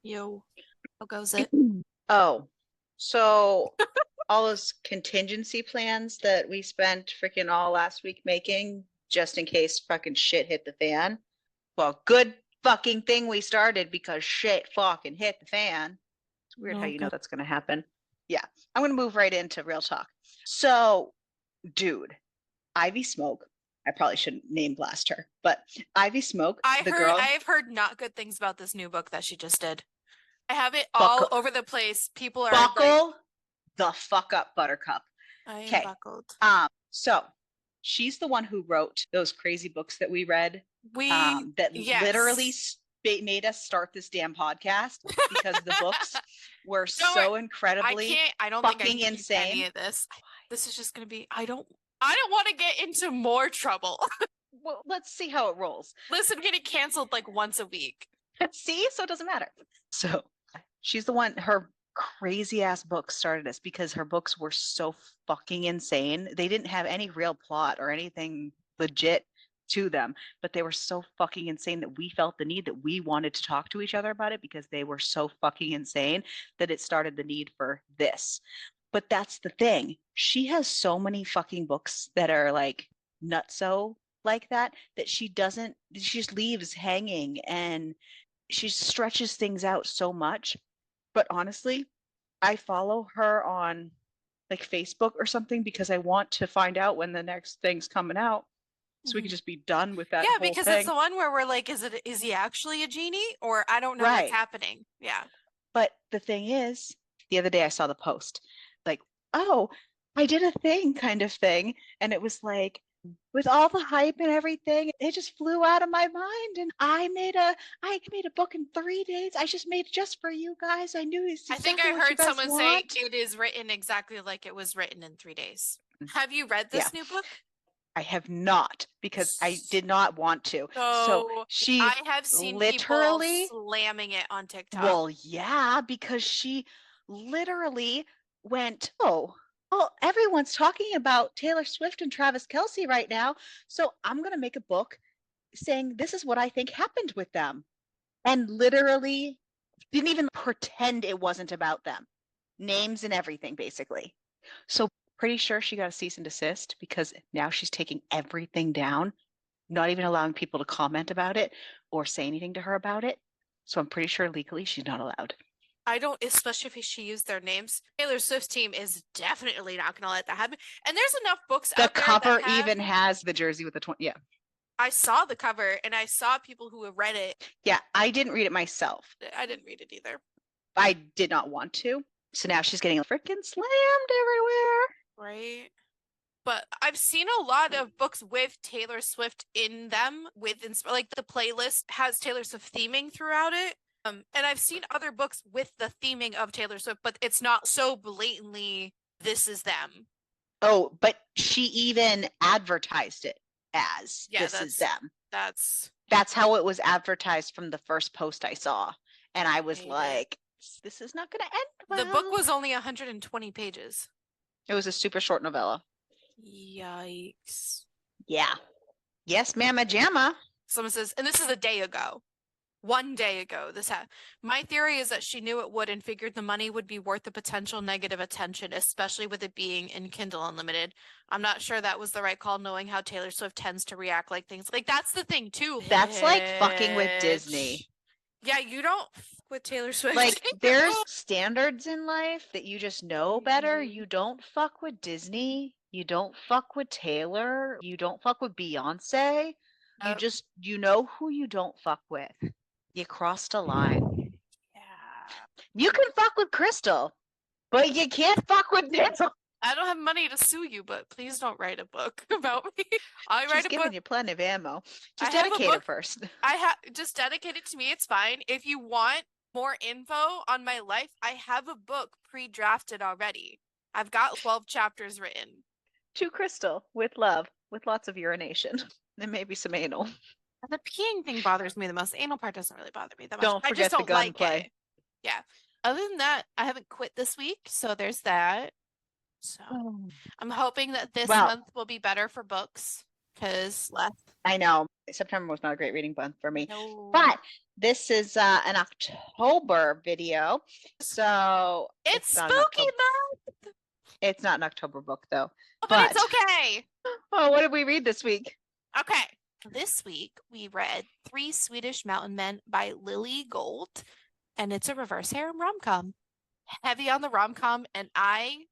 Yo, how goes it? Oh, so all those contingency plans that we spent freaking all last week making just in case fucking shit hit the fan. Well, good fucking thing we started because shit fucking hit the fan. It's weird how Oh, you know God. that's going to happen. Yeah, I'm going to move right into real talk. So, dude, Ivy Smoke, I probably shouldn't name blast her, but Ivy Smoke, the girl, I've heard not good things about this new book that she just did. I have it all buckle, over the place. People are like, buckle the fuck up, Buttercup. I am Okay. buckled. So she's the one who wrote those crazy books that we read, that literally Yes. made us start this damn podcast because the books were Don't worry. so incredibly I don't think I fucking can keep any insane. of this. This is just going to be, I don't want to get into more trouble. Well, let's see how it rolls. Listen, getting canceled like once a week. See, so it doesn't matter. So she's the one, her crazy ass books started us because her books were so fucking insane. They didn't have any real plot or anything legit to them, but they were so fucking insane that we felt the need that we wanted to talk to each other about it because they were so fucking insane that it started the need for this. But that's the thing. She has so many fucking books that are like nutso like that she just leaves hanging and she stretches things out so much. But honestly, I follow her on like Facebook or something because I want to find out when the next thing's coming out so we can just be done with that Yeah, whole because it's thing. the one where we're like, is he actually a genie? Or I don't know what's Right. happening. Yeah. But the thing is, the other day I saw the post, like, oh, I did a thing kind of thing. And it was like, with all the hype and everything, it just flew out of my mind. And I made a book in 3 days. I just made it just for you guys. I knew it's I think exactly I what you heard guys someone say want. it is written exactly like it was written in 3 days. Have you read Yeah, this new book? I have not because I did not want to. So So she I have seen people literally, slamming it on TikTok. well, yeah, because she literally went, oh, well, everyone's talking about Taylor Swift and Travis Kelce right now. So I'm going to make a book saying this is what I think happened with them. And literally didn't even pretend it wasn't about them. Names and everything, basically. So pretty sure she got a cease and desist because now she's taking everything down, not even allowing people to comment about it or say anything to her about it. So I'm pretty sure legally she's not allowed. I don't, especially if she used their names. Taylor Swift's team is definitely not going to let that happen. And there's enough books The out there that cover have. even has the jersey with the 20. Yeah. I saw the cover and I saw people who have read it. Yeah. I didn't read it myself. I didn't read it either. I did not want to. So now she's getting freaking slammed everywhere. Right. But I've seen a lot of books with Taylor Swift in them, like the playlist has Taylor Swift theming throughout it. And I've seen other books with the theming of Taylor Swift, but it's not so blatantly this is them. Oh, but she even advertised it as this is them. That's how it was advertised from the first post I saw. And I was like, this is not going to end well. The book was only 120 pages. It was a super short novella. Yikes. Yeah. Yes, Mama Jamma. Someone says, and this is a day ago. 1 day ago, this happened. My theory is that she knew it would and figured the money would be worth the potential negative attention, especially with it being in Kindle Unlimited. I'm not sure that was the right call, knowing how Taylor Swift tends to react like things. Like, that's the thing, too. That's like fucking with Disney. Yeah, you don't fuck with Taylor Swift. Like, there's standards in life that you just know better. You don't fuck with Disney. You don't fuck with Taylor. You don't fuck with Beyonce. You know who you don't fuck with. You crossed a line. Yeah. You can fuck with Crystal, but you can't fuck with Nizzle. I don't have money to sue you, but please don't write a book about me. She's giving you plenty of ammo. Just I dedicate it first. Just dedicate it to me. It's fine. If you want more info on my life, I have a book pre-drafted already. I've got 12 chapters written. To Crystal, with love, with lots of urination. And maybe some anal. The peeing thing bothers me the most. The anal part doesn't really bother me that much. Don't forget I just don't the gunplay. it. Yeah. Other than that, I haven't quit this week, so there's that. So I'm hoping that this month will be better for books. because last I know September was not a great reading month for me, no, but this is an October video, so it's not an spooky October. month. It's not an October book though. But it's okay. Oh, what did we read this week? Okay. This week we read Three Swedish Mountain Men by Lily Gold, and it's a reverse harem rom-com. Heavy on the rom-com, and I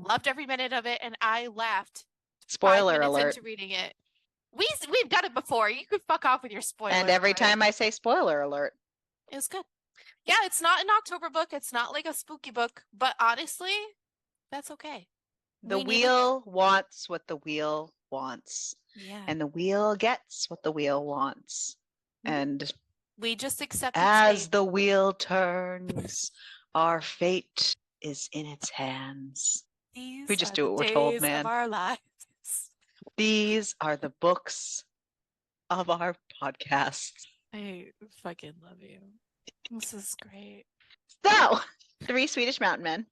loved every minute of it, and I laughed. Spoiler 5 minutes alert. into reading it. We've done it before. You could fuck off with your spoiler. And every alert. time I say spoiler alert. It was good. Yeah, it's not an October book. It's not like a spooky book, but honestly, that's okay. The wheel wants what the wheel wants. Yeah. And the wheel gets what the wheel wants. And we just accept as the wheel turns, our fate is in its hands. We just do what we're told, man. Of our lives. These are the books of our podcast. I fucking love you. This is great. So, Three Swedish Mountain Men.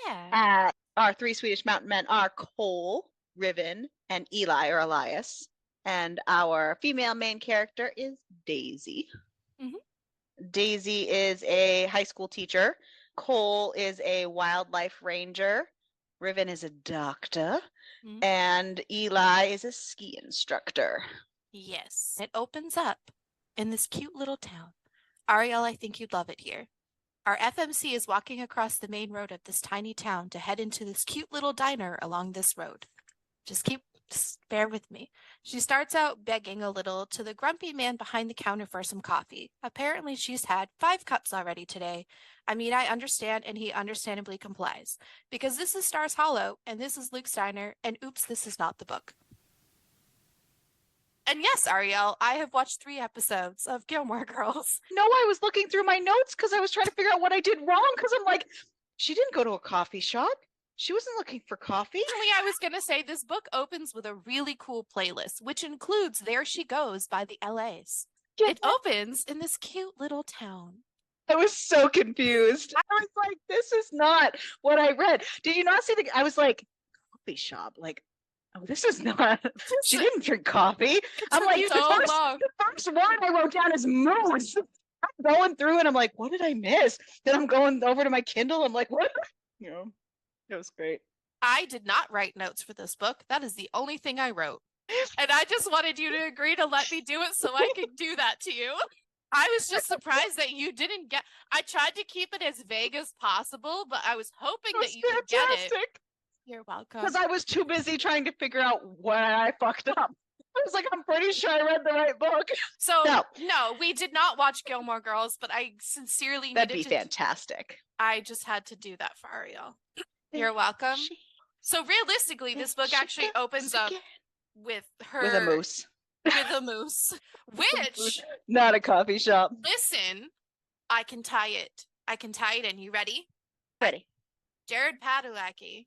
Yeah. Our Three Swedish Mountain Men are Cole, Riven, and Eli or Elias. And our female main character is Daisy. Mm-hmm. Daisy is a high school teacher. Cole is a wildlife ranger. Riven is a doctor. Mm-hmm. And Eli is a ski instructor. Yes. It opens up in this cute little town. Ariel, I think you'd love it here. Our FMC is walking across the main road of this tiny town to head into this cute little diner along this road. Just bear with me. She starts out begging a little to the grumpy man behind the counter for some coffee. Apparently she's had 5 cups already today. I mean, I understand, and he understandably complies. Because this is Stars Hollow, and this is Luke's Diner, and oops, this is not the book. And yes, Ariel, I have watched 3 episodes of Gilmore Girls. No, I was looking through my notes because I was trying to figure out what I did wrong, because I'm like, she didn't go to a coffee shop. She wasn't looking for coffee. Actually, I was going to say this book opens with a really cool playlist, which includes There She Goes by the LAs. Yeah. It opens in this cute little town. I was so confused. I was like, this is not what I read. Did you not see I was like, coffee shop? Like, oh, this is not. She didn't drink coffee. I'm like, the first one I wrote down is moose. I'm going through and I'm like, what did I miss? Then I'm going over to my Kindle. I'm like, what? You know, it was great. I did not write notes for this book. That is the only thing I wrote. And I just wanted you to agree to let me do it so I could do that to you. I was just surprised that you didn't get. I tried to keep it as vague as possible, but I was hoping that you could get it. You're welcome. Because I was too busy trying to figure out where I fucked up. I was like, I'm pretty sure I read the right book. So, no, we did not watch Gilmore Girls, but I sincerely That'd be fantastic. I just had to do that for Ariel. You're welcome. So realistically, this book actually opens up with her. With a moose. With a moose. Which. Not a coffee shop. Listen, I can tie it. I can tie it in. You ready? Ready. Jared Padalecki,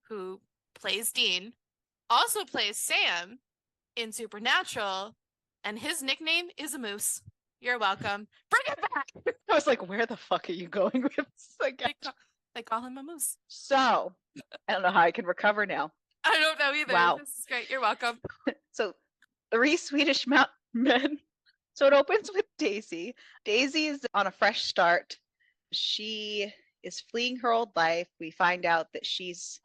who plays Dean, also plays Sam in Supernatural, and his nickname is a moose. You're welcome. Bring it back! I was like, where the fuck are you going with this? They call him a moose. So, I don't know how I can recover now. I don't know either. Wow. This is great. You're welcome. So, Three Swedish Mountain Men. So it opens with Daisy. Daisy is on a fresh start. She is fleeing her old life. We find out that she's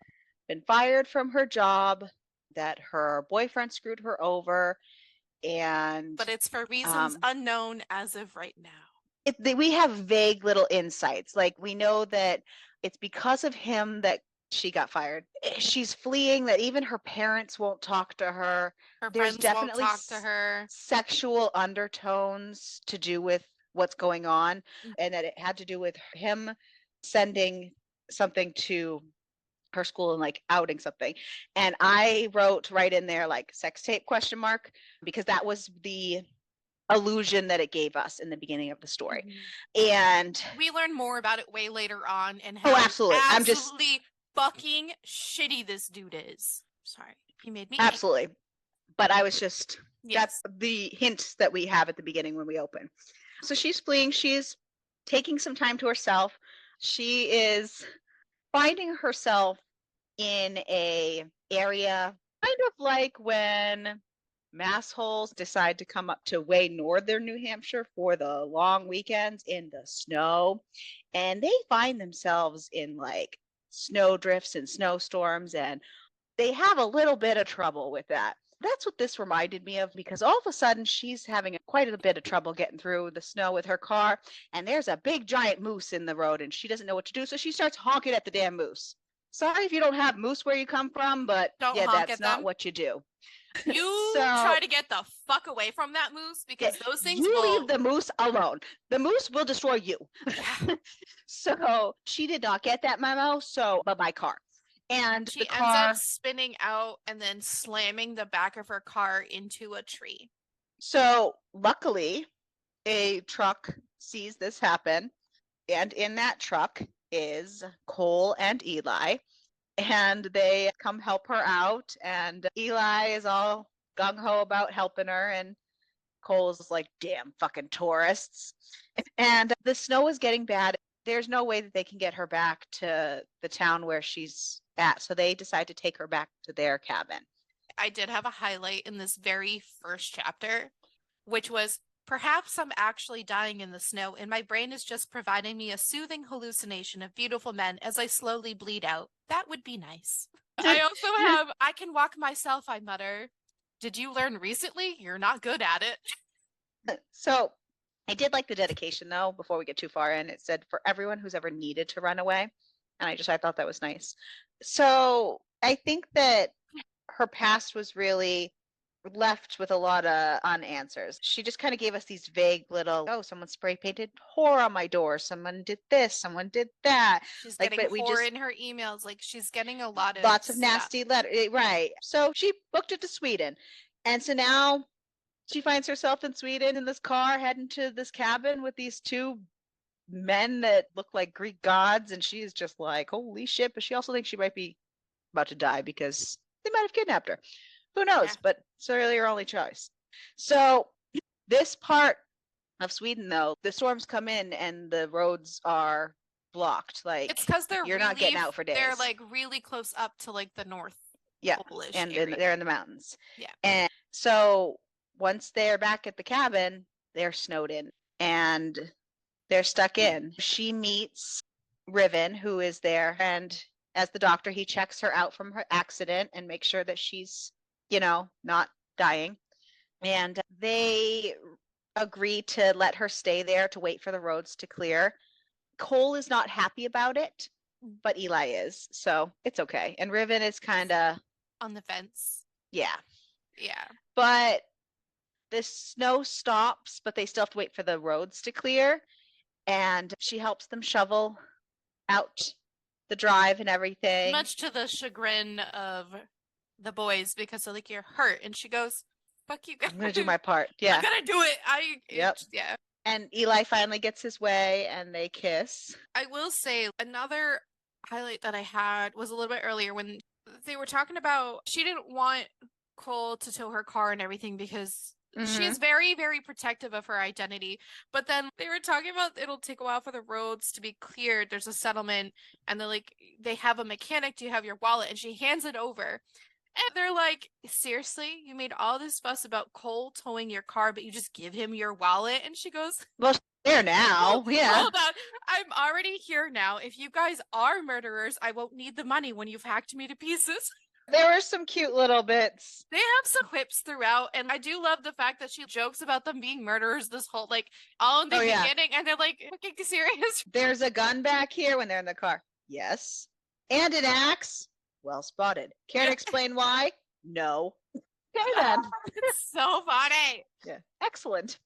been fired from her job, that her boyfriend screwed her over, but it's for reasons unknown as of right now. We have vague little insights. Like, we know that it's because of him that she got fired. She's fleeing, that even her parents won't talk to her. There's definitely won't talk to her. Sexual undertones to do with what's going on, and that it had to do with him sending something to her school and like outing something. And I wrote right in there like sex tape ? Because that was the illusion that it gave us in the beginning of the story. Mm-hmm. And we learn more about it way later on, and how absolutely. I'm just fucking shitty this dude is. Sorry, he made me absolutely angry. But I was just that's the hint that we have at the beginning when we open. So she's fleeing, she's taking some time to herself. She is finding herself in a area kind of like when massholes decide to come up to way northern New Hampshire for the long weekends in the snow. And they find themselves in like snow drifts and snowstorms, and they have a little bit of trouble with that. That's what this reminded me of, because all of a sudden she's having quite a bit of trouble getting through the snow with her car, and there's a big giant moose in the road and she doesn't know what to do, so she starts honking at the damn moose. Sorry if you don't have moose where you come from, but Don't yeah, honk that's at not them. what you do. You So try to get the fuck away from that moose, because those things you will. leave the moose alone. The moose will destroy you. Yeah. So she did not get that memo. So, but my car. And She the ends car. up spinning out and then slamming the back of her car into a tree. So luckily, a truck sees this happen, and in that truck is Cole and Eli, and they come help her out. And Eli is all gung ho about helping her, and Cole's like, damn fucking tourists. And the snow is getting bad. There's no way that they can get her back to the town where she's at. So they decide to take her back to their cabin. I did have a highlight in this very first chapter, which was, perhaps I'm actually dying in the snow and my brain is just providing me a soothing hallucination of beautiful men as I slowly bleed out. That would be nice. I also have, I can walk myself, I mutter. Did you learn recently? You're not good at it. So I did like the dedication, though, before we get too far in. It said, for everyone who's ever needed to run away. And I thought that was nice. So I think that her past was really left with a lot of unanswers. She just kind of gave us these vague little, oh, someone spray painted whore on my door. Someone did this. Someone did that. She's Like, getting but we whore just in her emails. Like, she's getting a lot of lots of stuff. nasty letters. Right. So she booked it to Sweden. And so now she finds herself in Sweden in this car heading to this cabin with these two men that look like Greek gods. And she's just like, holy shit. But she also thinks she might be about to die because they might have kidnapped her. Who knows? Yeah. But it's really her only choice. So this part of Sweden, though, the storms come in and the roads are blocked. Like, it's because you're not getting out for days. They're like really close up to like the North. Yeah, and they're in the mountains. Yeah. And so once they're back at the cabin, they're snowed in and they're stuck in. She meets Riven, who is there, and as the doctor, he checks her out from her accident and makes sure that she's, not dying. And they agree to let her stay there to wait for the roads to clear. Cole is not happy about it, but Eli is, so it's okay. And Riven is kind of on the fence. Yeah. Yeah. But the snow stops, but they still have to wait for the roads to clear. And she helps them shovel out the drive and everything. Much to the chagrin of the boys, because they're like, you're hurt. And she goes, fuck you guys. I'm going to do my part. Yeah. I'm going to do it. Yep. Yeah. And Eli finally gets his way and they kiss. I will say another highlight that I had was a little bit earlier when they were talking about she didn't want Cole to tow her car and everything because she is very, very protective of her identity. But then they were talking about it'll take a while for the roads to be cleared. There's a settlement and they're like, they have a mechanic. Do you have your wallet? And she hands it over. And they're like, seriously? You made all this fuss about Cole towing your car, but you just give him your wallet? And she goes, well, there now. Yeah. Hold on. I'm already here now. If you guys are murderers, I won't need the money when you've hacked me to pieces. There were some cute little bits. They have some quips throughout, and I do love the fact that she jokes about them being murderers this whole, like, all in the beginning, and they're like, fucking serious? There's a gun back here when they're in the car. Yes. And an axe. Well spotted. Care to explain why? No. Okay then. It's so funny. Yeah. Excellent.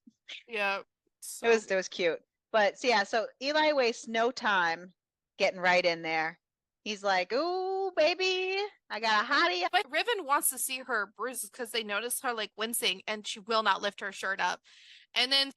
Yeah. So... It was cute. But so yeah, so Eli wastes no time getting right in there. He's like, ooh, baby, I got a hottie. But Riven wants to see her bruises because they notice her like wincing and she will not lift her shirt up. And then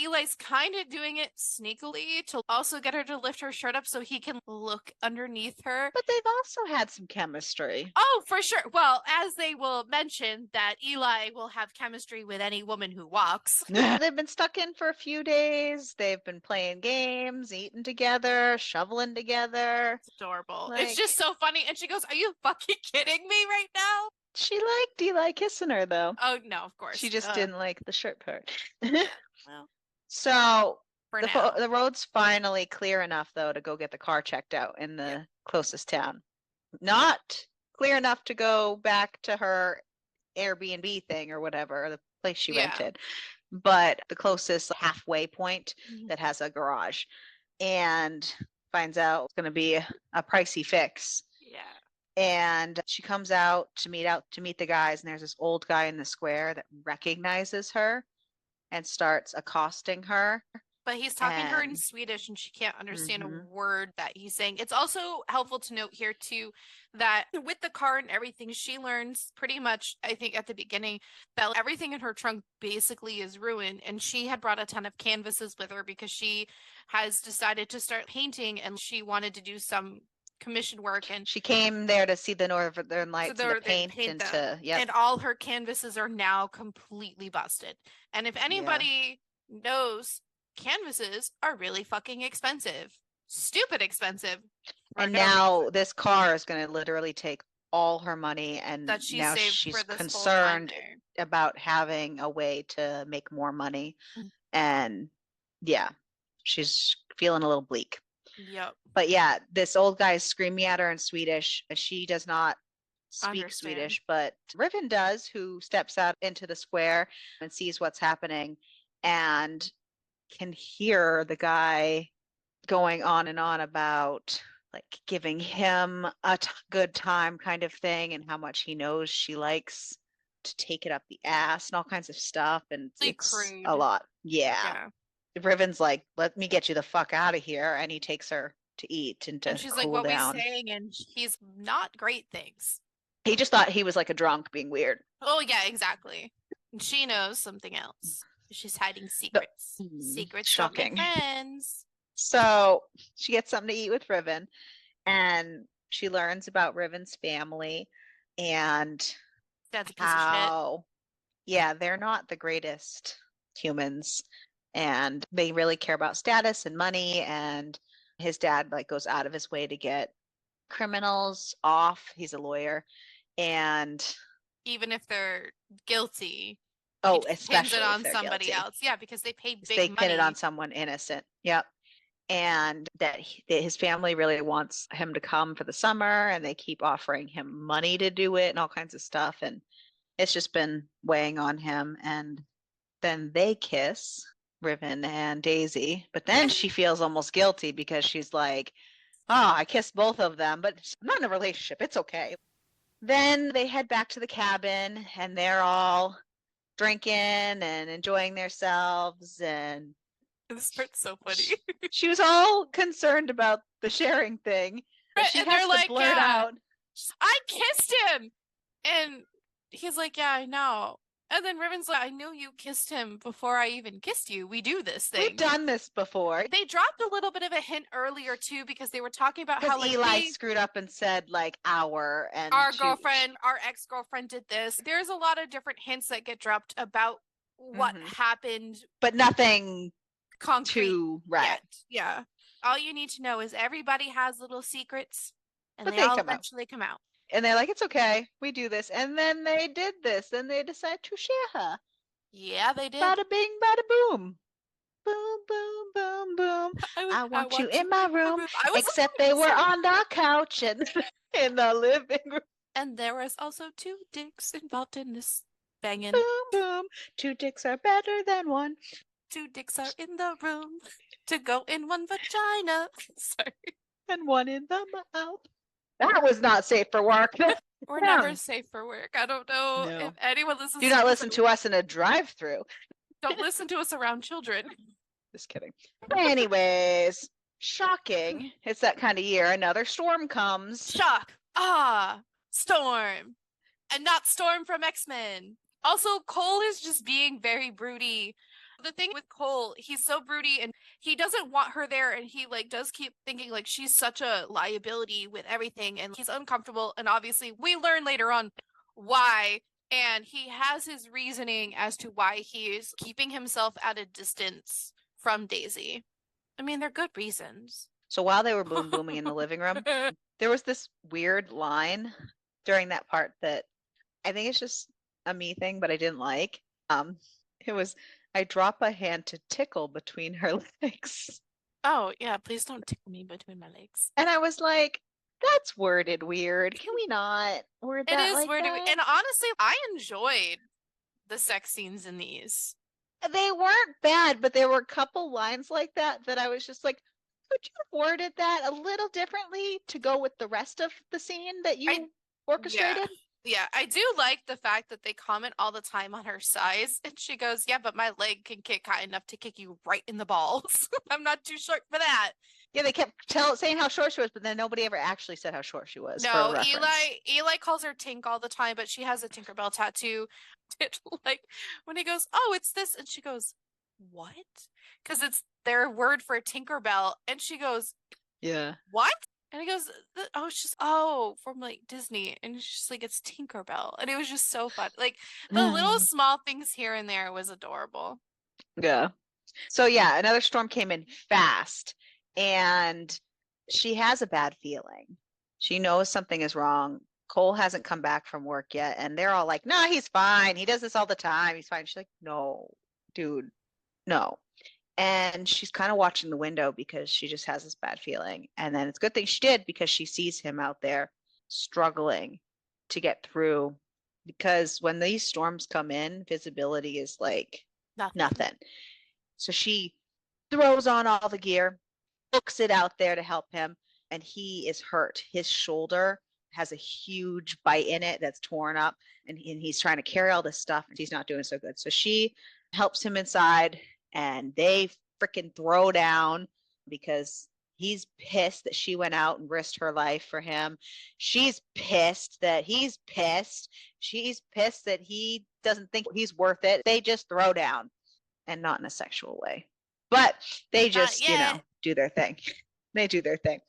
Eli's kind of doing it sneakily to also get her to lift her shirt up so he can look underneath her. But they've also had some chemistry. Oh, for sure. Well, as they will mention that Eli will have chemistry with any woman who walks. They've been stuck in for a few days. They've been playing games, eating together, shoveling together. It's adorable. Like... It's just so funny. And she goes, are you fucking kidding me right now? She liked Eli kissing her though. Oh no, of course. She just didn't like the shirt part. Well, So for now. the road's finally clear enough though to go get the car checked out in the Yep. closest town. Not clear enough to go back to her Airbnb thing or whatever, or the place she Yeah. rented, but the closest halfway point Mhm. that has a garage, and finds out it's going to be a pricey fix. Yeah. And she comes out to meet the guys, and there's this old guy in the square that recognizes her and starts accosting her. But he's talking to her in And Swedish and she can't understand Mhm. a word that he's saying. It's also helpful to note here too that with the car and everything, she learns pretty much, I think at the beginning, that everything in her trunk basically is ruined. And she had brought a ton of canvases with her because she has decided to start painting and she wanted to do some commission work, and she came there to see the Northern Lights and to they paint and them. to And all her canvases are now completely busted. And if anybody knows, canvases are really fucking expensive. Stupid expensive. And now this car is going to literally take all her money, and that she now saved she's for this concerned whole time about having a way to make more money. Mhm. And yeah, she's feeling a little bleak. Yep. But yeah, this old guy is screaming at her in Swedish. She does not speak Understand. Swedish, but Riven does, who steps out into the square and sees what's happening and can hear the guy going on and on about like giving him a good time kind of thing, and how much he knows she likes to take it up the ass and all kinds of stuff. And Really it's crude. a lot. Yeah. Yeah. Riven's like, let me get you the fuck out of here. And he takes her to eat and to And she's like, cool what down. we saying? And he's not great things. He just thought he was like a drunk being weird. Oh, yeah, exactly. And she knows something else. She's hiding secrets. Secrets Shocking. don't make friends. So she gets something to eat with Riven, and she learns about Riven's family and That's a piece of shit. Yeah, they're not the greatest humans, and they really care about status and money. And his dad like goes out of his way to get criminals off. He's a lawyer, and even if they're guilty, especially pins it on if they're somebody guilty. else. Yeah, because they paid big They money. pin it on someone innocent. Yep. And that his family really wants him to come for the summer, and they keep offering him money to do it and all kinds of stuff. And it's just been weighing on him. And then they kiss, Riven and Daisy, but then she feels almost guilty because she's like, oh, I kissed both of them, but I'm not in a relationship. It's okay. Then they head back to the cabin, and they're all drinking and enjoying themselves. And this part's so funny. she was all concerned about the sharing thing. But she has to like, blurt out, I kissed him. And he's like, yeah, I know. And then Riven's like, I knew you kissed him before I even kissed you. We do this thing. We've done this before. They dropped a little bit of a hint earlier too, because they were talking about how like Eli screwed up and said like our girlfriend, our ex-girlfriend did this. There's a lot of different hints that get dropped about what happened, but nothing concrete yet. Yeah. All you need to know is everybody has little secrets, and they all eventually come out. And they're like, it's okay, we do this. And then they did this, and they decided to share her. Yeah, they did. Bada bing, bada boom. Boom, boom, boom, boom. I want you in my room. Except they were on the couch and in the living room. And there was also 2 dicks involved in this banging. Boom, boom. 2 dicks are better than 1. 2 dicks are in the room to go in one vagina. Sorry. And 1 in the mouth. That was not safe for work. Or never safe for work. I don't know if anyone listens. Do not listen to us in a drive-through. Don't listen to us around children. Just kidding. Anyways, shocking. It's that kind of year. Another storm comes. Shock. Storm. And not Storm from X-Men. Also, Cole is just being very broody. The thing with Cole, he's so broody and he doesn't want her there, and he like does keep thinking like she's such a liability with everything, and he's uncomfortable, and obviously we learn later on why, and he has his reasoning as to why he is keeping himself at a distance from Daisy. I mean, they're good reasons. So while they were booming in the living room, there was this weird line during that part that I think it's just a me thing, but I didn't like. It was, I drop a hand to tickle between her legs. Oh, yeah, please don't tickle me between my legs. And I was like, that's worded weird. Can we not word It that is like weird. that? And honestly, I enjoyed the sex scenes in these. They weren't bad, but there were a couple lines like that I was just like, could you have worded that a little differently to go with the rest of the scene that I you Yeah. orchestrated? Yeah, I do like the fact that they comment all the time on her size. And she goes, yeah, but my leg can kick high enough to kick you right in the balls. I'm not too short for that. Yeah, they kept saying how short she was, but then nobody ever actually said how short she was for a No, reference. Eli calls her Tink all the time, but she has a Tinkerbell tattoo. Like when he goes, oh, it's this, and she goes, what? Because it's their word for Tinkerbell, and she goes, Yeah. what? And he goes, oh, it's just, oh, from like Disney. And she's like, it's Tinkerbell. And it was just so fun. Like the little small things here and there was adorable. Yeah. So yeah, another storm came in fast and she has a bad feeling. She knows something is wrong. Cole hasn't come back from work yet, and they're all like, "No, he's fine. He does this all the time. He's fine." She's like, "No, dude, no." And she's kind of watching the window because she just has this bad feeling. And then it's a good thing she did because she sees him out there struggling to get through. Because when these storms come in, visibility is like nothing. So she throws on all the gear, hooks it out there to help him, and he is hurt. His shoulder has a huge bite in it that's torn up, and he's trying to carry all this stuff, and he's not doing so good. So she helps him inside, and they freaking throw down because he's pissed that she went out and risked her life for him. She's pissed that he's pissed. She's pissed that he doesn't think he's worth it. They just throw down, and not in a sexual way, but they just, do their thing. They do their thing.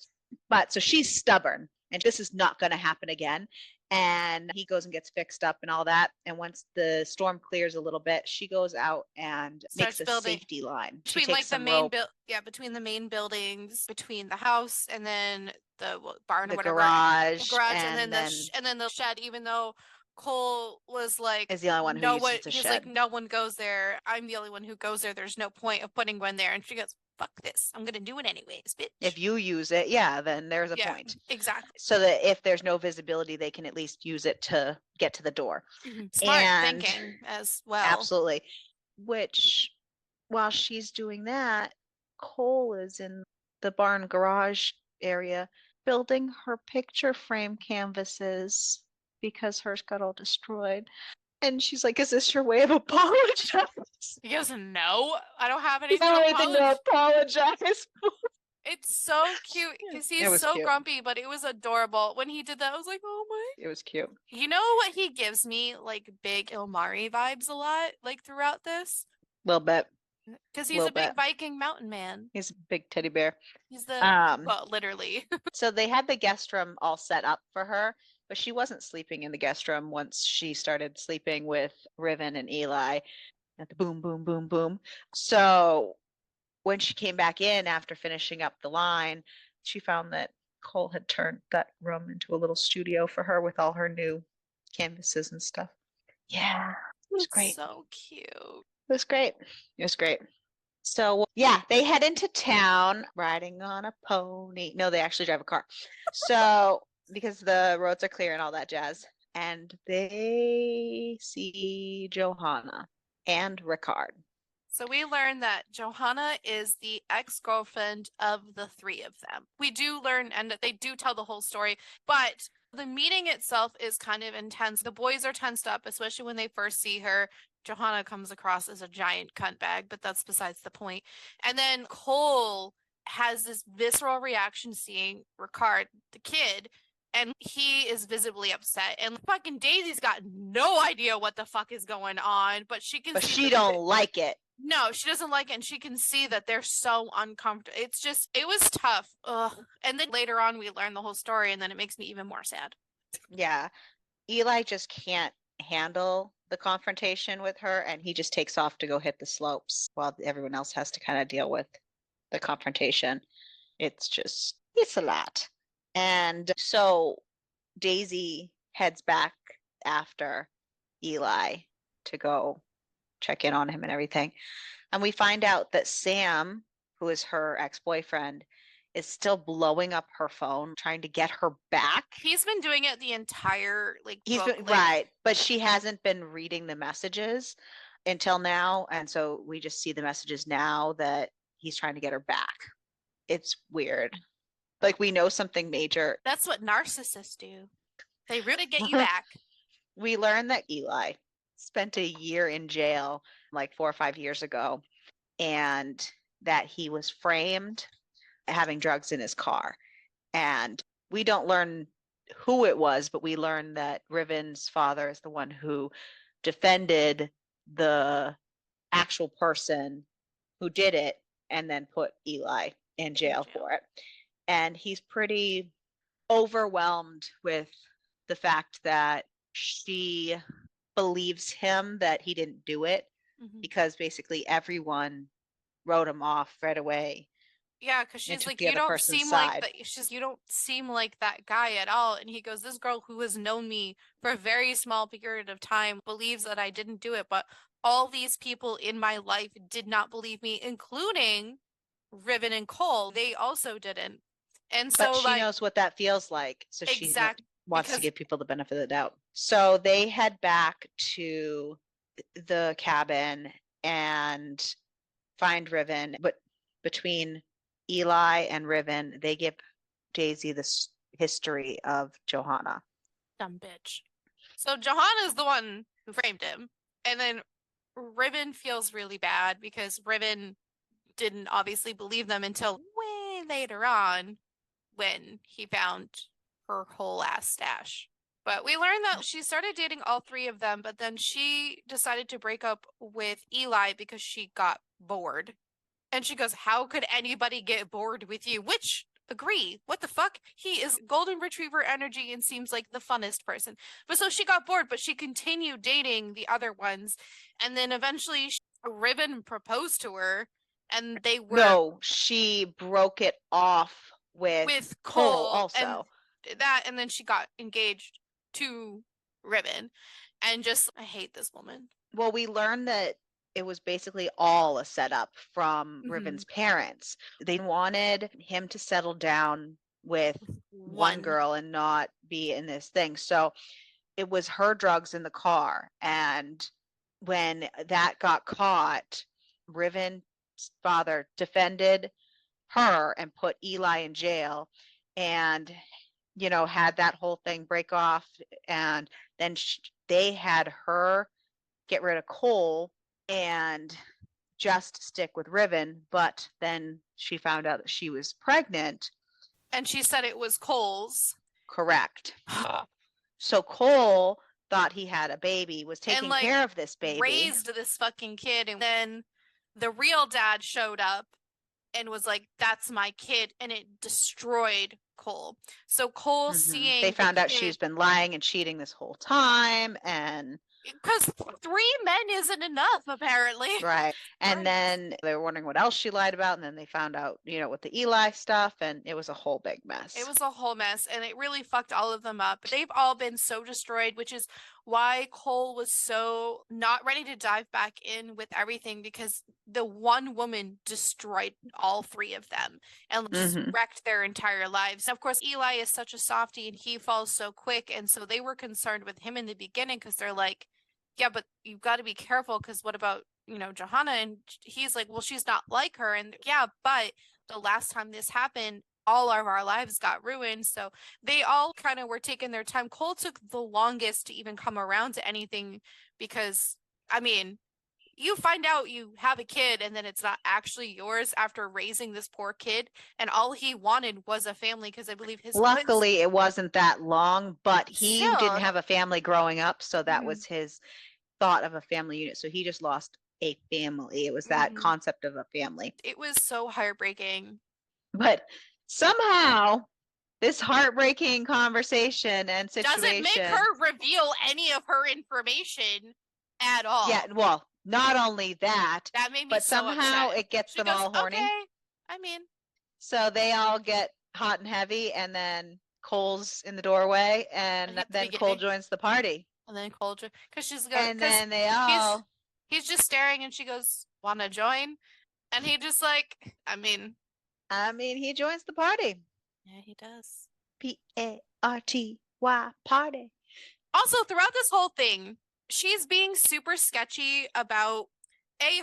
But so she's stubborn, and this is not going to happen again. And he goes and gets fixed up and all that. And once the storm clears a little bit, she goes out and makes a safety line. She between like takes the some main rope, between the main buildings, between the house and then the barn or the whatever, garage, and then the shed. Even though Cole was like, is the only one who no one, uses the he's shed. like, no one goes there. I'm the only one who goes there. There's no point of putting one there. And she goes, fuck this. I'm gonna do it anyways, bitch. If you use it, yeah, then there's a Yeah, point. exactly. So that if there's no visibility, they can at least use it to get to the door. Smart thinking as well. Absolutely. Which, while she's doing that, Cole is in the barn garage area building her picture frame canvases because hers got all destroyed. And she's like, is this your way of apologizing? He goes, no, I don't have You anything don't to have anything to apologize for. It's so cute because he's so cute. grumpy, but it was adorable. When he did that, I was like, oh my. It was cute. You know what he gives me? Like big Ilmari vibes a lot, like throughout this. A little bit. Because he's a big Viking mountain man. He's a big teddy bear. He's the, well, literally. So they had the guest room all set up for her, but she wasn't sleeping in the guest room once she started sleeping with Riven and Eli at the boom, boom, boom, boom. So when she came back in after finishing up the line, she found that Cole had turned that room into a little studio for her with all her new canvases and stuff. Yeah, it was great. So cute. It was great. It was great. So yeah, they head into town riding on a pony. No, they actually drive a car. So because the roads are clear and all that jazz. And they see Johanna and Ricard. So we learn that Johanna is the ex-girlfriend of the three of them. We do learn, and they do tell the whole story, but the meeting itself is kind of intense. The boys are tensed up, especially when they first see her. Johanna comes across as a giant cunt bag, but that's besides the point. And then Cole has this visceral reaction seeing Ricard, the kid, and he is visibly upset. And fucking Daisy's got no idea what the fuck is going on, but she can. But she don't like it. No, she doesn't like it, and she can see that they're so uncomfortable. It's just, it was tough. Ugh. And then later on, we learn the whole story, and then it makes me even more sad. Yeah. Eli just can't handle the confrontation with her, and he just takes off to go hit the slopes while everyone else has to kind of deal with the confrontation. It's a lot. And so Daisy heads back after Eli to go check in on him and everything. And we find out that Sam, who is her ex-boyfriend, is still blowing up her phone, trying to get her back. He's been doing it the entire He's book. been, right, but she hasn't been reading the messages until now, and so we just see the messages now that he's trying to get her back. It's weird. Like, we know something major. That's what narcissists do. They really get you back. We learned that Eli spent a year in jail like 4 or 5 years ago, and that he was framed having drugs in his car. And we don't learn who it was, but we learn that Riven's father is the one who defended the actual person who did it and then put Eli in jail for it. And he's pretty overwhelmed with the fact that she believes him that he didn't do it, because basically everyone wrote him off right away. Yeah, because she's like, you don't seem like that. You don't seem like that guy at all. And he goes, this girl who has known me for a very small period of time believes that I didn't do it, but all these people in my life did not believe me, including Riven and Cole. They also didn't. And so, but she knows what that feels like, so she wants to give people the benefit of the doubt. So they head back to the cabin and find Riven, but between Eli and Riven, they give Daisy the history of Johanna. Dumb bitch. So Johanna is the one who framed him, and then Riven feels really bad because Riven didn't obviously believe them until way later on when he found her whole ass stash. But we learned that she started dating all three of them, but then she decided to break up with Eli because she got bored. And she goes, how could anybody get bored with you? Which, agree, what the fuck? He is golden retriever energy and seems like the funnest person. But so she got bored, but she continued dating the other ones. And then eventually Riven proposed to her, and they were... No, she broke it off with Cole also. And then she got engaged to Riven. And just, I hate this woman. Well, we learned that it was basically all a setup from Riven's parents. They wanted him to settle down with one girl and not be in this thing. So it was her drugs in the car. And when that got caught, Riven's father defended her and put Eli in jail, and, you know, had that whole thing break off. And then they had her get rid of Cole and just stick with Riven, but then she found out that she was pregnant. And she said it was Cole's. Correct. So Cole thought he had a baby, was taking care of this baby. Raised this fucking kid, and then the real dad showed up and was like, that's my kid, and it destroyed Cole. So Cole seeing... They found out she's been lying and cheating this whole time, and... Because 3 men isn't enough, apparently. Right. And then they were wondering what else she lied about. And then they found out, you know, with the Eli stuff. And it was a whole big mess. It was a whole mess. And it really fucked all of them up. They've all been so destroyed, which is why Cole was so not ready to dive back in with everything, because the one woman destroyed all 3 of them and just wrecked their entire lives. And of course, Eli is such a softie and he falls so quick. And so they were concerned with him in the beginning because they're like, yeah, but you've got to be careful because what about, you know, Johanna? And he's like, well, she's not like her. And yeah, but the last time this happened, all of our lives got ruined. So they all kind of were taking their time. Cole took the longest to even come around to anything because, I mean, you find out you have a kid and then it's not actually yours after raising this poor kid. And all he wanted was a family because I believe his... Luckily, it wasn't that long, but he didn't have a family growing up. So that was his thought of a family unit. So he just lost a family. It was that concept of a family. It was so heartbreaking. But somehow this heartbreaking conversation and situation doesn't make her reveal any of her information at all. Yeah, well, not only that, made me but so somehow upset. it gets them all horny. Okay. I mean, so they all get hot and heavy, and then Cole's in the doorway, and then Cole joins the party. And then Cole, because she's going, And because then they he's all, he's just staring, and she goes, "Wanna join?" And he just like, he joins the party. yeah, he does. Party, party. Also, throughout this whole thing, she's being super sketchy about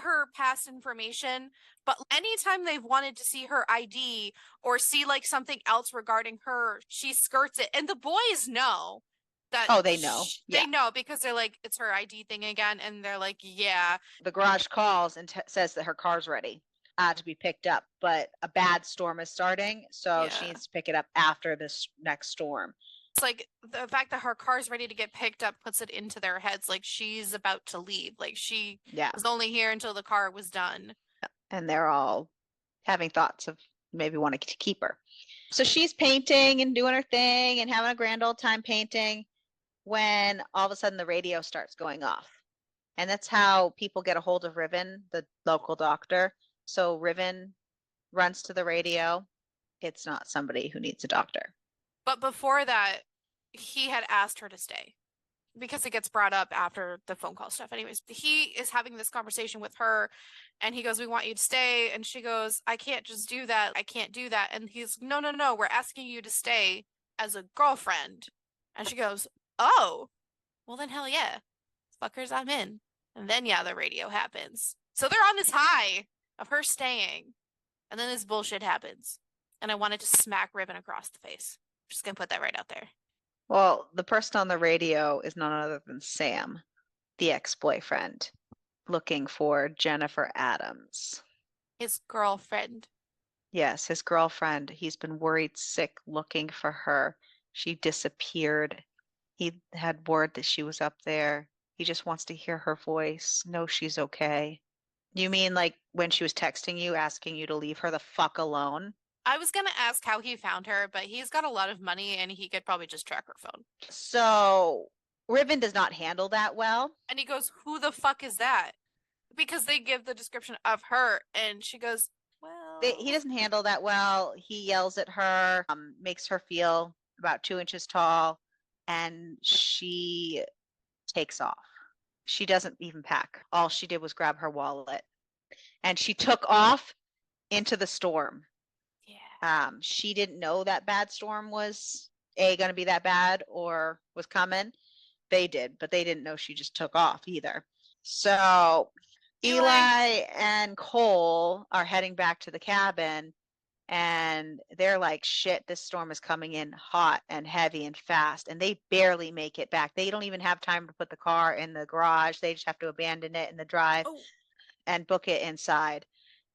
her past information, but anytime they've wanted to see her ID or see like something else regarding her, she skirts it. And the boys know that Oh, they know. Yeah. they know because they're like, it's her ID thing again, and they're like, yeah. The garage calls and says that her car's ready to be picked up, but a bad storm is starting, so she Yeah. needs to pick it up after this next storm. It's like the fact that her car's ready to get picked up puts it into their heads like she's about to leave. Like she was only here until the car was done. And they're all having thoughts of maybe wanting to keep her. So she's painting and doing her thing and having a grand old time painting when all of a sudden the radio starts going off. And that's how people get a hold of Riven, the local doctor. So Riven runs to the radio. It's not somebody who needs a doctor. But before that, he had asked her to stay because it gets brought up after the phone call stuff. Anyways, he is having this conversation with her and he goes, "We want you to stay." And she goes, "I can't just do that. I can't do that." And he's, "No, no, no. We're asking you to stay as a girlfriend." And she goes, "Oh, well then hell yeah. Fuckers, I'm in." And then, yeah, the radio happens. So they're on this high of her staying. And then this bullshit happens. And I wanted to smack Ribbon across the face. Just gonna put that right out there. Well, the person on the radio is none other than Sam, the ex-boyfriend, looking for Jennifer Adams. His girlfriend. Yes, his girlfriend. He's been worried sick looking for her. She disappeared. He had word that she was up there. He just wants to hear her voice, know she's okay. You mean like when she was texting you, asking you to leave her the fuck alone? I was gonna ask how he found her, but he's got a lot of money and he could probably just track her phone. So Riven does not handle that well. And he goes, "Who the fuck is that?" Because they give the description of her and she goes, "Well, He doesn't handle that well. He yells at her, makes her feel about 2 inches tall, and she takes off. She doesn't even pack. All she did was grab her wallet, and she took off into the storm. yeah. She didn't know that bad storm was going to be that bad or was coming. They did, but they didn't know she just took off either. So Eli and Cole are heading back to the cabin, and they're like, shit, this storm is coming in hot and heavy and fast, and they barely make it back. They don't even have time to put the car in the garage. They just have to abandon it in the drive and book it inside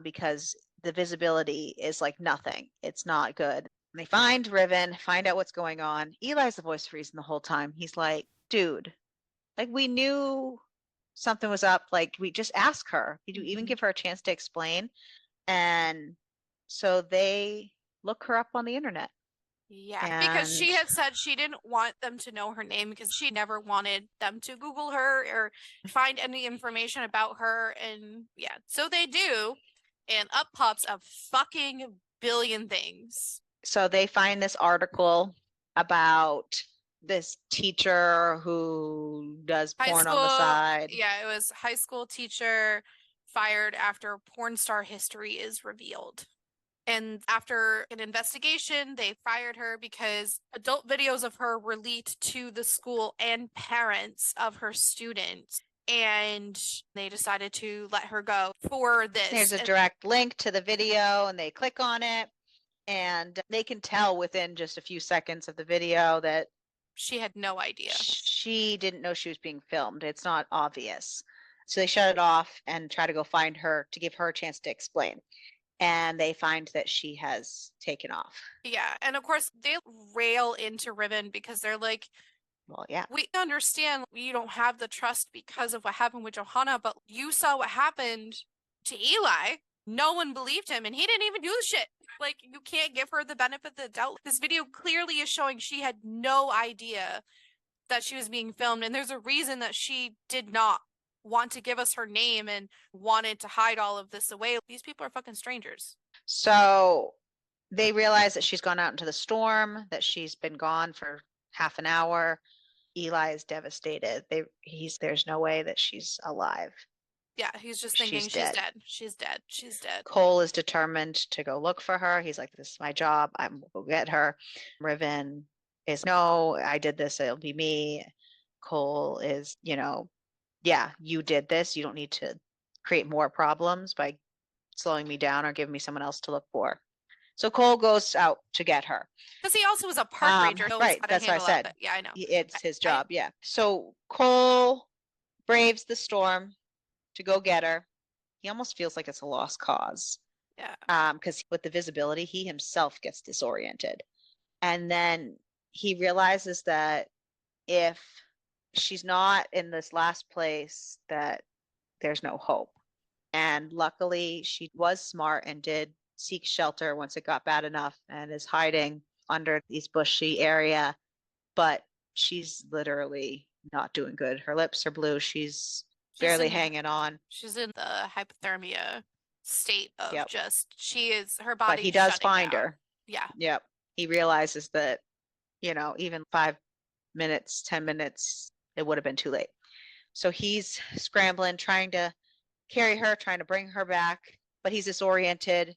because the visibility is like nothing. It's not good. They find Riven, find out what's going on. Eli's the voice of reason the whole time. He's like, dude, like we knew something was up. Like we just ask her. Did you even give her a chance to explain? And so they look her up on the internet. Yeah, because she had said she didn't want them to know her name because she never wanted them to Google her or find any information about her. And yeah, so they do. And up pops a fucking billion things. So they find this article about this teacher who does porn on the side. Yeah, it was high school teacher fired after porn star history is revealed. And after an investigation, they fired her because adult videos of her were leaked to the school and parents of her students. And they decided to let her go for this. There's a direct link to the video, and they click on it, and they can tell within just a few seconds of the video that she had no idea. She didn't know she was being filmed. It's not obvious. So they shut it off and try to go find her to give her a chance to explain. And they find that she has taken off. Yeah. And of course, they rail into Riven because they're like, well, yeah, we understand you don't have the trust because of what happened with Johanna, but you saw what happened to Eli. No one believed him, and he didn't even do the shit. Like, you can't give her the benefit of the doubt. This video clearly is showing she had no idea that she was being filmed, and there's a reason that she did not want to give us her name and wanted to hide all of this away. These people are fucking strangers. So they realize that she's gone out into the storm, that she's been gone for half an hour. Eli is devastated. There's no way that she's alive. Yeah, he's just thinking She's dead. She's dead. She's dead. Cole is determined to go look for her. He's like, this is my job. I'm gonna go get her. Riven is, no, I did this. It'll be me. Cole is, yeah, you did this. You don't need to create more problems by slowing me down or giving me someone else to look for. So Cole goes out to get her. Because he also was a park ranger. Right, that's what I said. Yeah, I know. It's his job, yeah. So Cole braves the storm to go get her. He almost feels like it's a lost cause. Yeah. Because with the visibility, he himself gets disoriented. And then he realizes that if she's not in this last place, that there's no hope. And luckily, she was smart and did seek shelter once it got bad enough and is hiding under these bushy area. But she's literally not doing good. Her lips are blue. She's barely hanging on. She's in the hypothermia state of Yep. her body. But he does find her. Yeah. Yep. He realizes that, even 5 minutes, 10 minutes, it would have been too late. So he's scrambling, trying to carry her, trying to bring her back, but he's disoriented.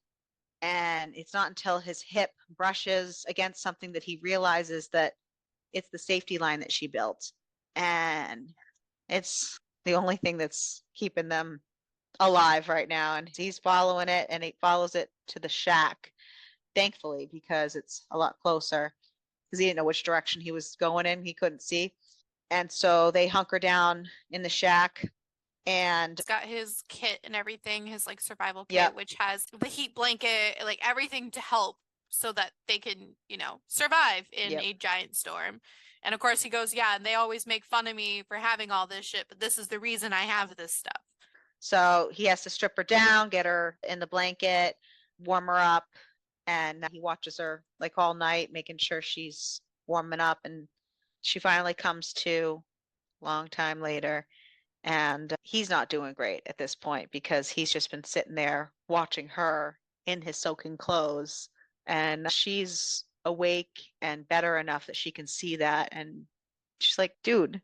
And it's not until his hip brushes against something that he realizes that it's the safety line that she built. And it's the only thing that's keeping them alive right now. And he's following it, and he follows it to the shack, thankfully, because it's a lot closer, because he didn't know which direction he was going in. He couldn't see. And so they hunker down in the shack. And he's got his kit and everything, his survival kit, Yep. which has the heat blanket, everything to help so that they can, survive in Yep. a giant storm. And of course he goes, yeah, and they always make fun of me for having all this shit, but this is the reason I have this stuff. So he has to strip her down, get her in the blanket, warm her up, and he watches her all night, making sure she's warming up. And she finally comes to, long time later. And he's not doing great at this point, because he's just been sitting there watching her in his soaking clothes. And she's awake and better enough that she can see that. And she's like, dude,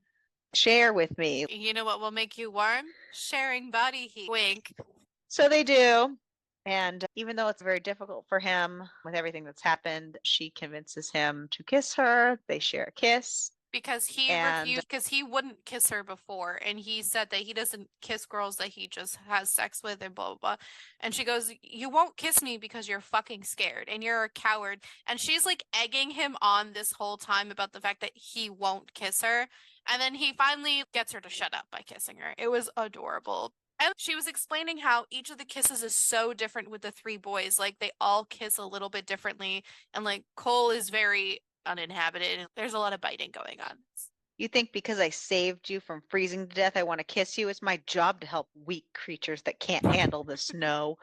share with me. You know what will make you warm? Sharing body heat. Wink. So they do. And even though it's very difficult for him with everything that's happened, she convinces him to kiss her. They share a kiss. Because he refused, because he wouldn't kiss her before. And he said that he doesn't kiss girls that he just has sex with and blah, blah, blah. And she goes, you won't kiss me because you're fucking scared and you're a coward. And she's egging him on this whole time about the fact that he won't kiss her. And then he finally gets her to shut up by kissing her. It was adorable. And she was explaining how each of the kisses is so different with the three boys. They all kiss a little bit differently. And Cole is very uninhabited, and there's a lot of biting going on. You think because I saved you from freezing to death, I want to kiss you? It's my job to help weak creatures that can't handle the snow.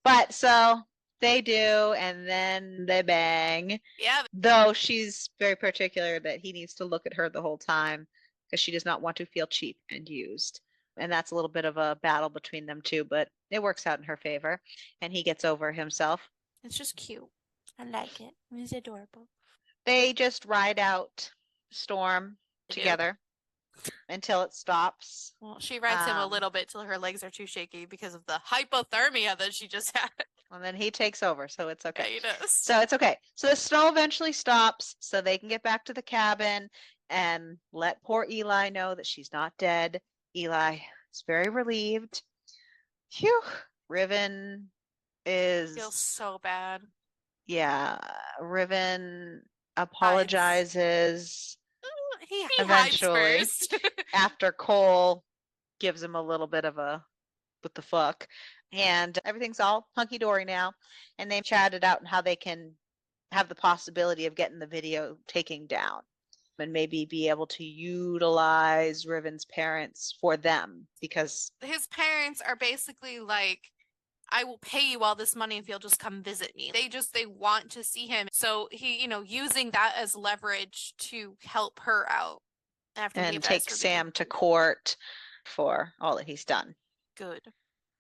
But so they do, and then they bang. Yeah. Though she's very particular that he needs to look at her the whole time, because she does not want to feel cheap and used. And that's a little bit of a battle between them two, but it works out in her favor, and he gets over himself. It's just cute. I like it. It's adorable. They just ride out storm together until it stops. Well, she rides him a little bit till her legs are too shaky because of the hypothermia that she just had. And then he takes over, so it's okay. Yeah, he does. So it's okay. So the snow eventually stops, so they can get back to the cabin and let poor Eli know that she's not dead. Eli is very relieved. Phew. Riven feels so bad. Yeah, Riven apologizes. He eventually hides first. After Cole gives him a little bit of a what the fuck, and everything's all hunky-dory now, and they've chatted out how they can have the possibility of getting the video taken down and maybe be able to utilize Riven's parents for them, because his parents are basically I will pay you all this money if you'll just come visit me. They want to see him. So he, using that as leverage to help her out. And take Sam to court for all that he's done. Good.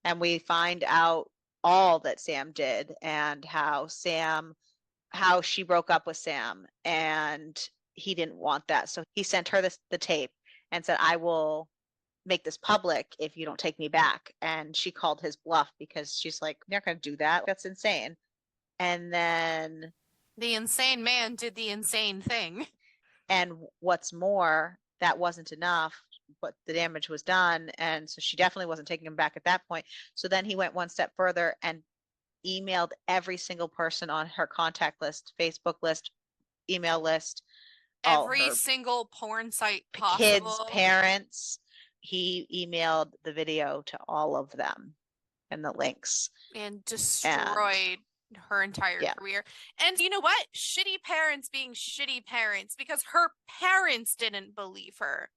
And we find out all that Sam did, and how she broke up with Sam, and he didn't want that. So he sent her the tape and said, I will make this public if you don't take me back. And she called his bluff because she's like, you're not going to do that. That's insane. And then the insane man did the insane thing. And what's more, that wasn't enough, but the damage was done. And so she definitely wasn't taking him back at that point. So then he went one step further and emailed every single person on her contact list, Facebook list, email list, every single porn site possible. Kids, parents. He emailed the video to all of them and the links. And destroyed her entire career. And you know what? Shitty parents being shitty parents because her parents didn't believe her.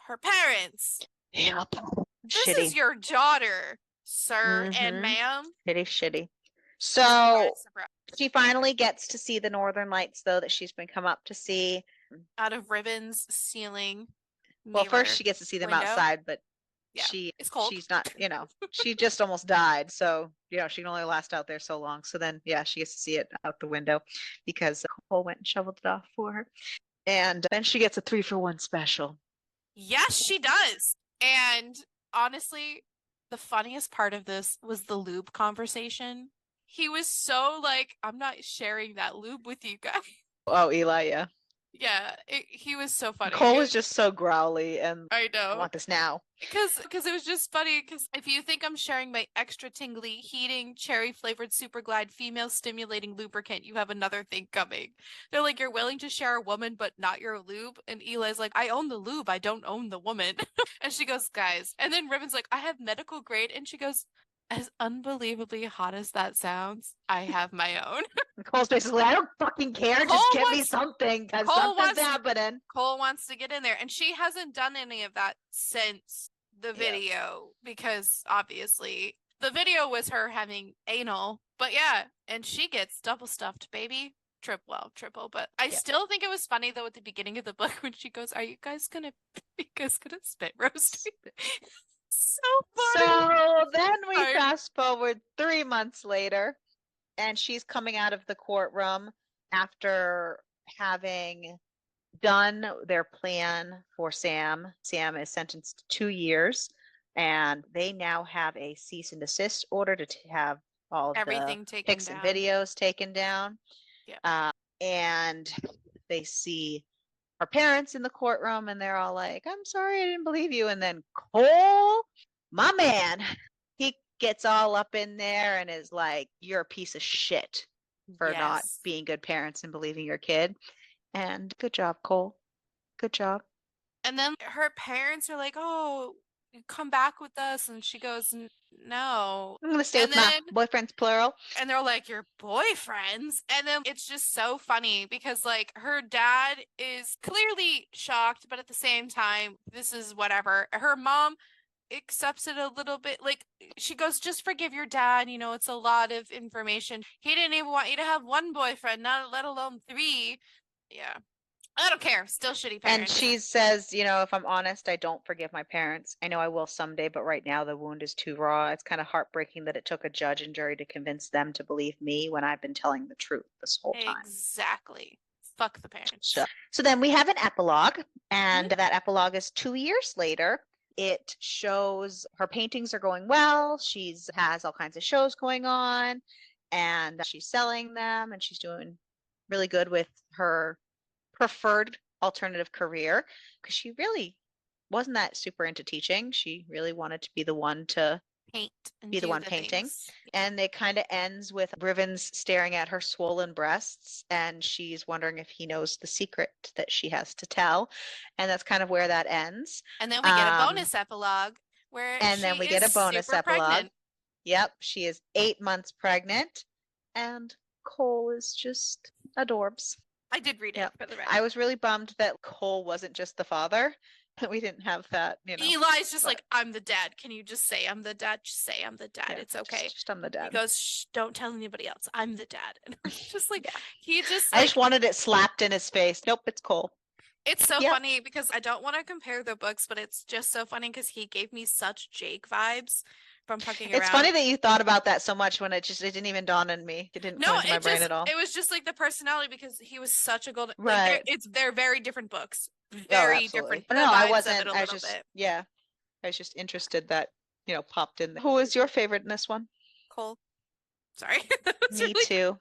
Her parents. Yep. This is your daughter, sir and ma'am. Shitty. So she finally gets to see the Northern Lights, though, that she's been come up to see. Out of ribbons, ceiling. Well, first she gets to see them outside, but it's cold. She's not, she just almost died. So, she can only last out there so long. So then, she gets to see it out the window because Cole went and shoveled it off for her. And then she gets a 3-for-1 special. Yes, she does. And honestly, the funniest part of this was the lube conversation. He was so like, I'm not sharing that lube with you guys. Oh, Eli, yeah. Yeah, he was so funny. Cole was just so growly, and I know. I want this now. Because it was just funny, because if you think I'm sharing my extra tingly, heating, cherry-flavored Super Glide female-stimulating lubricant, you have another thing coming. They're like, you're willing to share a woman, but not your lube? And Eli's like, I own the lube, I don't own the woman. And she goes, guys. And then Ribbon's like, I have medical grade. And she goes, as unbelievably hot as that sounds, I have my own. Cole's basically, I don't fucking care. Just give me something because something's happening. Cole wants to get in there. And she hasn't done any of that since the video because obviously the video was her having anal. But and she gets double stuffed, baby. Triple. But I still think it was funny though at the beginning of the book when she goes, are you guys gonna spit roast me? So funny. So then we fast forward 3 months later, and she's coming out of the courtroom after having done their plan for Sam. Sam is sentenced to 2 years, and they now have a cease and desist order to have all of everything the pics and videos taken down. Yeah. And they see our parents in the courtroom, and they're all like, I'm sorry, I didn't believe you. And then Cole, my man, he gets all up in there and is like, you're a piece of shit for not being good parents and believing your kid. And good job, Cole. Good job. And then her parents are like, oh, come back with us. And she goes, no. I'm going to stay with my boyfriends, plural. And they're like, your boyfriends? And then it's just so funny because, like, her dad is clearly shocked, but at the same time, this is whatever. Her mom accepts it a little bit. Like, she goes, just forgive your dad. It's a lot of information. He didn't even want you to have one boyfriend, not let alone 3. Yeah. I don't care. Still shitty parents. And she says, if I'm honest, I don't forgive my parents. I know I will someday, but right now the wound is too raw. It's kind of heartbreaking that it took a judge and jury to convince them to believe me when I've been telling the truth this whole time. Exactly. Fuck the parents. So then we have an epilogue, and that epilogue is 2 years later. It shows her paintings are going well. She's has all kinds of shows going on, and she's selling them, and she's doing really good with her preferred alternative career because she really wasn't that super into teaching. She really wanted to be the one to paint and be the one painting. And it kind of ends with Ribbons staring at her swollen breasts, and she's wondering if he knows the secret that she has to tell. And that's kind of where that ends. And then we get a bonus epilogue where then we get a bonus epilogue. Pregnant. Yep, she is 8 months pregnant, and Cole is just adorbs. I did read it for the record. I was really bummed that Cole wasn't just the father. We didn't have that, Eli's just like, I'm the dad. Can you just say I'm the dad? Just say I'm the dad. Yeah, it's okay. Just I'm the dad. He goes, shh, don't tell anybody else. I'm the dad. And just like, he just. I just wanted it slapped in his face. Nope, it's Cole. It's so funny because I don't want to compare the books, but it's just so funny because he gave me such Jake vibes from fucking It's around. funny that you thought about that so much when it didn't even dawn on me. It didn't come into my brain at all. It was just like the personality because he was such a golden. Right. Like they're very different books. Oh, Very absolutely. different. No, The I vibes wasn't. of it a I was little just, bit. yeah. I was just interested that, popped in. Who was your favorite in this one? Cole. Sorry. Me too.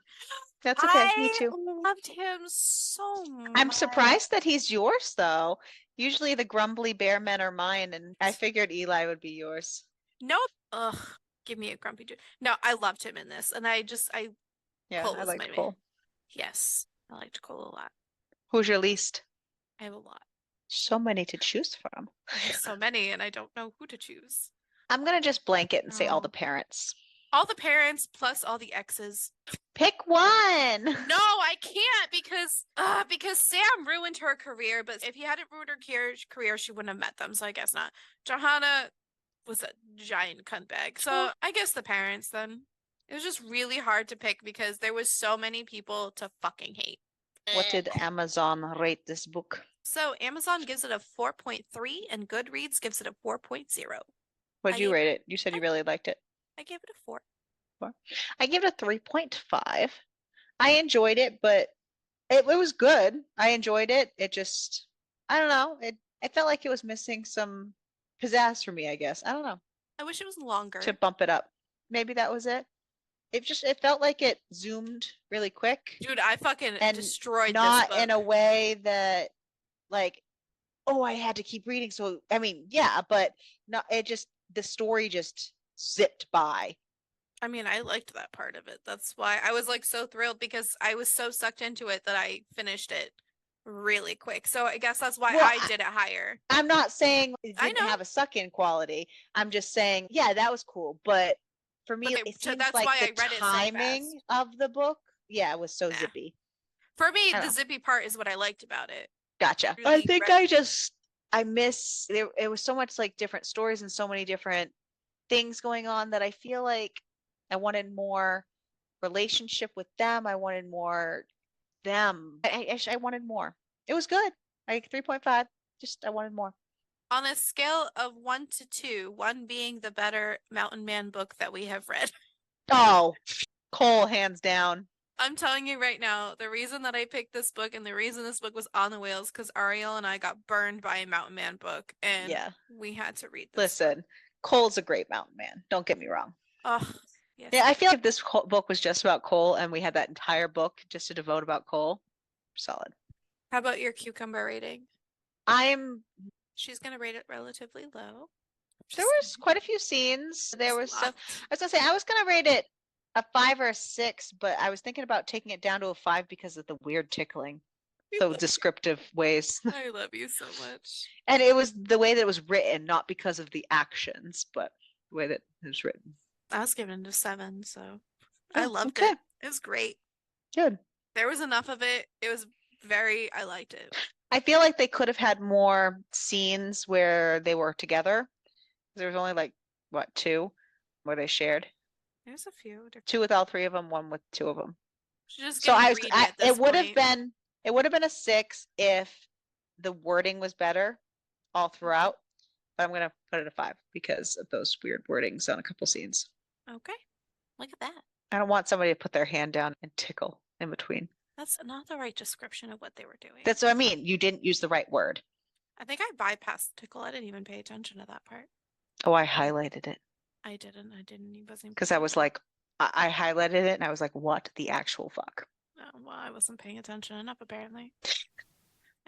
That's okay. Me too. I loved him so much. I'm surprised that he's yours, though. Usually the grumbly bear men are mine, and I figured Eli would be yours. No. Ugh. Give me a grumpy dude. No, I loved him in this, and Yeah, Cole I was liked my Cole. man. Yes, I liked Cole a lot. Who's your least? I have a lot. So many to choose from. I have so many, and I don't know who to choose. I'm gonna just blanket and say all the parents. All the parents plus all the exes. Pick one. No, I can't because Sam ruined her career. But if he hadn't ruined her career, she wouldn't have met them. So I guess not. Johanna was a giant cunt bag. So I guess the parents then. It was just really hard to pick because there was so many people to fucking hate. What did Amazon rate this book? So Amazon gives it a 4.3 and Goodreads gives it a 4.0. What'd you rate it? You said you really liked it. I gave it a 4. I gave it a 3.5. I enjoyed it, but it was good. I enjoyed it. It just, I don't know. I felt like it was missing some pizzazz for me, I guess. I don't know. I wish it was longer. To bump it up. Maybe that was it. It felt like it zoomed really quick. Dude, I fucking destroyed not this book. In a way that like, oh, I had to keep reading. So, I mean, yeah, but no, the story just zipped by. I mean, I liked that part of it. That's why I was like so thrilled because I was so sucked into it that I finished it really quick. So I guess that's why I did it higher. I'm not saying it didn't have a suck-in quality. I'm just saying, yeah, that was cool. But for me, it seems that's like why the I read timing it so of the book, yeah, was so zippy. For me, the zippy part is what I liked about it. Gotcha. Really I think I miss it was so much like different stories and so many different things going on that I feel like I wanted more relationship with them. I wanted more them. I wanted more. It was good. I 3.5. Just I wanted more. On a scale of 1 to 2, 1 being the better Mountain Man book that we have read. Oh, Cole, hands down. I'm telling you right now, the reason that I picked this book and the reason this book was on the wheels because Ariel and I got burned by a Mountain Man book and we had to read this. Listen, Cole's a great Mountain Man. Don't get me wrong. Oh, yes. Yeah, I feel like this book was just about Cole and we had that entire book just to devote about Cole. Solid. How about your cucumber rating? She's going to rate it relatively low. There was quite a few scenes. There was stuff. I was going to say, I was going to rate it a 5 or a 6, but I was thinking about taking it down to a 5 because of the weird tickling. So descriptive ways. I love you so much. And it was the way that it was written, not because of the actions, but the way that it was written. I was given it a 7, so I loved it. It was great. Good. There was enough of it. I liked it. I feel like they could have had more scenes where they were together. There was only like, 2 where they shared? There's a few. 2 with all 3 of them, 1 with 2 of them. So it would have been a 6 if the wording was better all throughout. But I'm going to put it a 5 because of those weird wordings on a couple scenes. Okay. Look at that. I don't want somebody to put their hand down and tickle in between. That's not the right description of what they were doing. That's what I mean. You didn't use the right word. I think I bypassed tickle. I didn't even pay attention to that part. Oh, I highlighted it. I didn't. Because I was like, I highlighted it and I was like, what the actual fuck? Oh, well, I wasn't paying attention enough, apparently.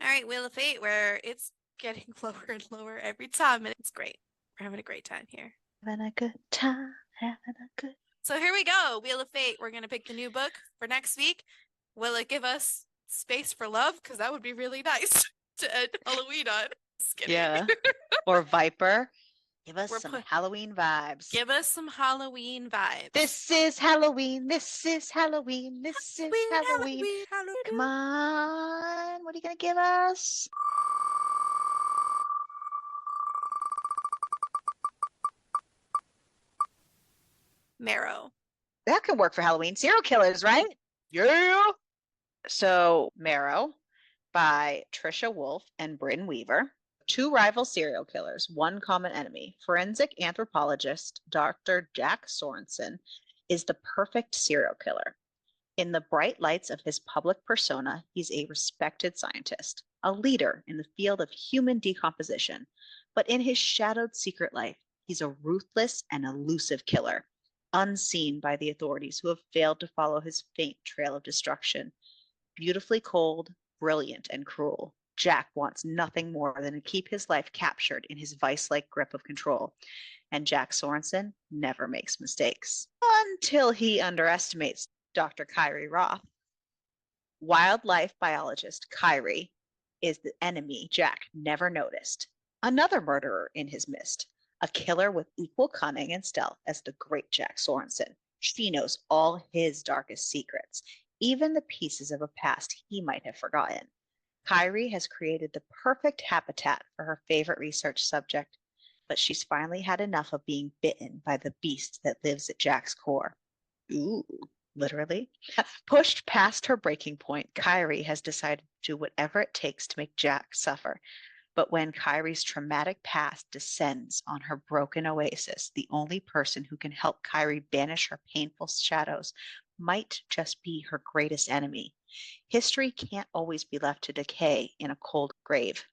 All right, Wheel of Fate, where it's getting lower and lower every time, and it's great. We're having a great time here. Having a good time. So here we go. Wheel of Fate. We're going to pick the new book for next week. Will it give us Space for Love? Because that would be really nice to end Halloween on. Yeah. Or Viper. Give us some Halloween vibes. Give us some Halloween vibes. This is Halloween. This is Halloween. This is Halloween. Come on. What are you going to give us? Marrow. That could work for Halloween. Serial killers, right? Yeah. So, Marrow by Trisha Wolfe and Bryn Weaver. Two rival serial killers, one common enemy. Forensic anthropologist Dr. Jack Sorensen is the perfect serial killer. In the bright lights of his public persona, he's a respected scientist, a leader in the field of human decomposition. But in his shadowed secret life, he's a ruthless and elusive killer, unseen by the authorities who have failed to follow his faint trail of destruction. Beautifully cold, brilliant, and cruel, Jack wants nothing more than to keep his life captured in his vice-like grip of control. And Jack Sorensen never makes mistakes. Until he underestimates Dr. Kyrie Roth. Wildlife biologist Kyrie is the enemy Jack never noticed. Another murderer in his midst, a killer with equal cunning and stealth as the great Jack Sorensen. She knows all his darkest secrets, even the pieces of a past he might have forgotten. Kyrie has created the perfect habitat for her favorite research subject, but she's finally had enough of being bitten by the beast that lives at Jack's core. Ooh, literally. Pushed past her breaking point, Kyrie has decided to do whatever it takes to make Jack suffer. But when Kyrie's traumatic past descends on her broken oasis, the only person who can help Kyrie banish her painful shadows might just be her greatest enemy. History can't always be left to decay in a cold grave.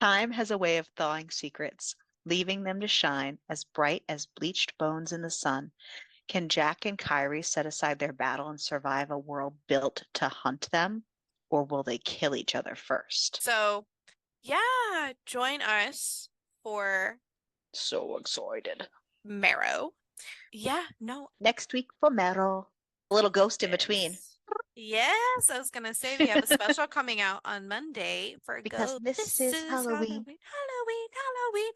Time has a way of thawing secrets, leaving them to shine as bright as bleached bones in the sun. Can Jack and Kyrie set aside their battle and survive a world built to hunt them? Or will they kill each other first? So, yeah, join us for So excited. Marrow. Yeah, no. Next week for Meryl. A little ghost in between. Yes, I was gonna say we have a special coming out on Monday for Because Go. this is Halloween.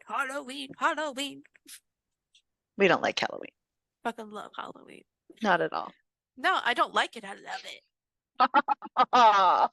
Halloween. We don't like Halloween. Fucking love Halloween. Not at all. No, I don't like it. I love it.